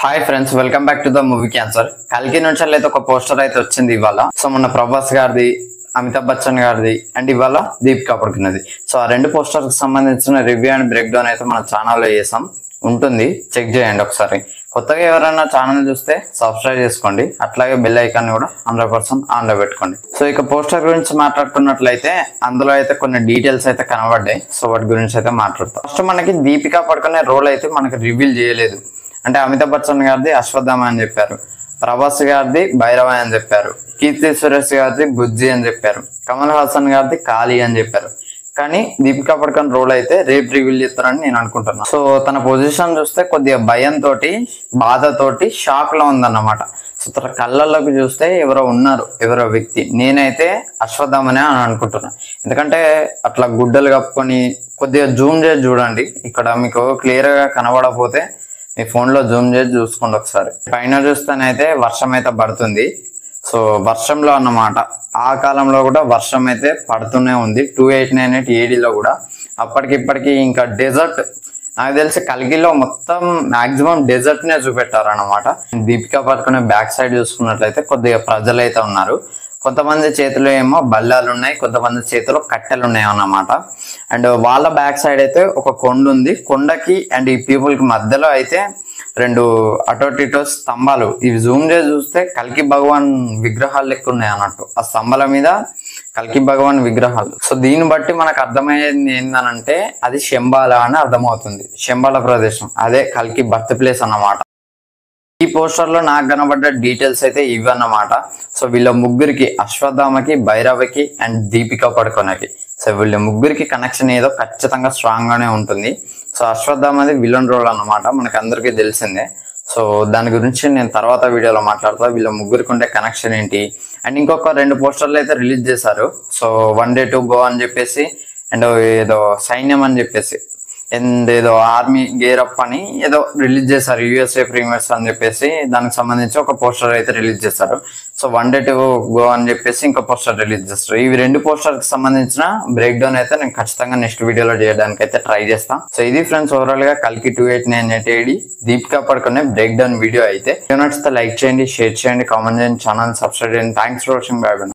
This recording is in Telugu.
Hi friends, welcome back to the movie cancer. కల్కి నుంచి అయితే ఒక పోస్టర్ అయితే వచ్చింది ఇవాళ. సో మొన్న ప్రభాస్ గారిది, అమితాబ్ బచ్చన్ గారిది అండ్ ఇవాళ దీపికా పడుకున్నది. సో ఆ రెండు పోస్టర్ కి సంబంధించిన రివ్యూ అండ్ బ్రేక్ డౌన్ అయితే మన ఛానల్లో చేసాం, ఉంటుంది, చెక్ చేయండి ఒకసారి. కొత్తగా ఎవరైనా ఛానల్ చూస్తే సబ్స్క్రైబ్ చేసుకోండి, అట్లాగే బెల్ ఐకాన్ కూడా 100% ఆన్ లో పెట్టుకోండి. సో ఇక పోస్టర్ గురించి మాట్లాడుకున్నట్లయితే అందులో అయితే కొన్ని డీటెయిల్స్ అయితే కనబడ్డాయి. సో వాటి గురించి అయితే మాట్లాడతాం. ఫస్ట్ మనకి దీపికా పడుకునే రోల్ అయితే మనకి రివీల్ చేయలేదు. అంటే అమితాబ్ బచ్చన్ గారిది అశ్వత్థామ అని చెప్పారు, ప్రభాస్ గారిది భైరవ అని చెప్పారు, కీర్తి సురేష్ గారిది బుజ్జి అని చెప్పారు, కమల్ హాసన్ గారిది కాళీ అని చెప్పారు. కానీ దీపికా పడుకున్న రోల్ అయితే రేపు రివీల్ చేస్తారని నేను అనుకుంటున్నాను. సో తన పొజిషన్ చూస్తే కొద్దిగా భయంతో, బాధతోటి, షాక్ లో ఉందన్నమాట. సో తన కళ్ళల్లోకి చూస్తే ఎవరో ఉన్నారు, ఎవరో వ్యక్తి. నేనైతే అశ్వత్థామనే అని అనుకుంటున్నాను. ఎందుకంటే అట్లా గుడ్డలు కప్పుకొని కొద్దిగా జూమ్ చేసి చూడండి, ఇక్కడ మీకు క్లియర్ గా కనబడకపోతే మీ ఫోన్ లో జూమ్ చేసి చూసుకోండి ఒకసారి. పైన చూస్తేనైతే వర్షం అయితే పడుతుంది. సో వర్షంలో అన్నమాట, ఆ కాలంలో కూడా వర్షం అయితే పడుతూనే ఉంది. 2898 ADలో కూడా అప్పటికిప్పటికి ఇంకా డెజర్ట్, నాకు తెలిసి కల్కిలో మొత్తం మాక్సిమం డెజర్ట్ నే చూపెట్టారన్నమాట. దీపికా పడుకునే బ్యాక్ సైడ్ చూసుకున్నట్లయితే కొద్దిగా ప్రజలు అయితే ఉన్నారు. కొంతమంది చేతిలో ఏమో బల్లాలు ఉన్నాయి, కొంతమంది చేతిలో కట్టెలు ఉన్నాయి అన్నమాట. అండ్ వాళ్ళ బ్యాక్ సైడ్ అయితే ఒక కొండ ఉంది. కొండకి అండ్ ఈ పీపుల్ కి మధ్యలో అయితే రెండు అటోటిటో స్తంభాలు. ఇవి జూమ్ చేసి చూస్తే కల్కి భగవాన్ విగ్రహాలు లెక్క ఉన్నాయి అన్నట్టు. ఆ స్తంభాల మీద కల్కి భగవాన్ విగ్రహాలు. సో దీన్ని బట్టి మనకు అర్థమయ్యేది ఏంటనంటే అది శంబాల అని అర్థమవుతుంది. శంబాల ప్రదేశం అదే కల్కి బర్త్ ప్లేస్ అన్నమాట. ఈ పోస్టర్ లో నాకు కనబడ్డ డీటెయిల్స్ అయితే ఇవన్నమాట. సో వీళ్ళ ముగ్గురికి, అశ్వత్థామకి, భైరవకి అండ్ దీపికా పడుకోనకి, సో వీళ్ళ ముగ్గురికి కనెక్షన్ ఏదో ఖచ్చితంగా స్ట్రాంగ్ గానే ఉంటుంది. సో అశ్వత్థామది విలన్ రోల్ అన్నమాట, మనకి అందరికీ తెలిసిందే. సో దాని గురించి నేను తర్వాత వీడియోలో మాట్లాడతా. వీళ్ళ ముగ్గురికి ఉండే కనెక్షన్ ఏంటి అండ్ ఇంకొక 2 పోస్టర్లు అయితే రిలీజ్ చేశారు. సో 1 Day to Go అని చెప్పేసి అండ్ ఏదో సైన్యం అని చెప్పేసి అండ్ ఏదో ఆర్మీ గేరప్ అని ఏదో రిలీజ్ చేశారు. USA ప్రీమియర్స్ అని చెప్పేసి దానికి సంబంధించి ఒక పోస్టర్ అయితే రిలీజ్ చేశారు. సో 1 Day to Go అని చెప్పేసి ఇంకో పోస్టర్ రిలీజ్ చేస్తారు. ఇవి 2 పోస్టర్ కి సంబంధించిన బ్రేక్ డౌన్ అయితే నేను ఖచ్చితంగా నెక్స్ట్ వీడియోలో చేయడానికి అయితే ట్రై చేస్తాను. సో ఇది ఫ్రెండ్స్ ఓవరాల్ గా కల్కి 2898 AD దీపికా పడుకునే బ్రేక్ డౌన్ వీడియో అయితే. నచ్చితే లైక్ చేయండి, షేర్ చేయండి, కామెంట్ చేయండి, ఛానల్ సబ్స్క్రైబ్ చేయండి. Thanks for watching. By by.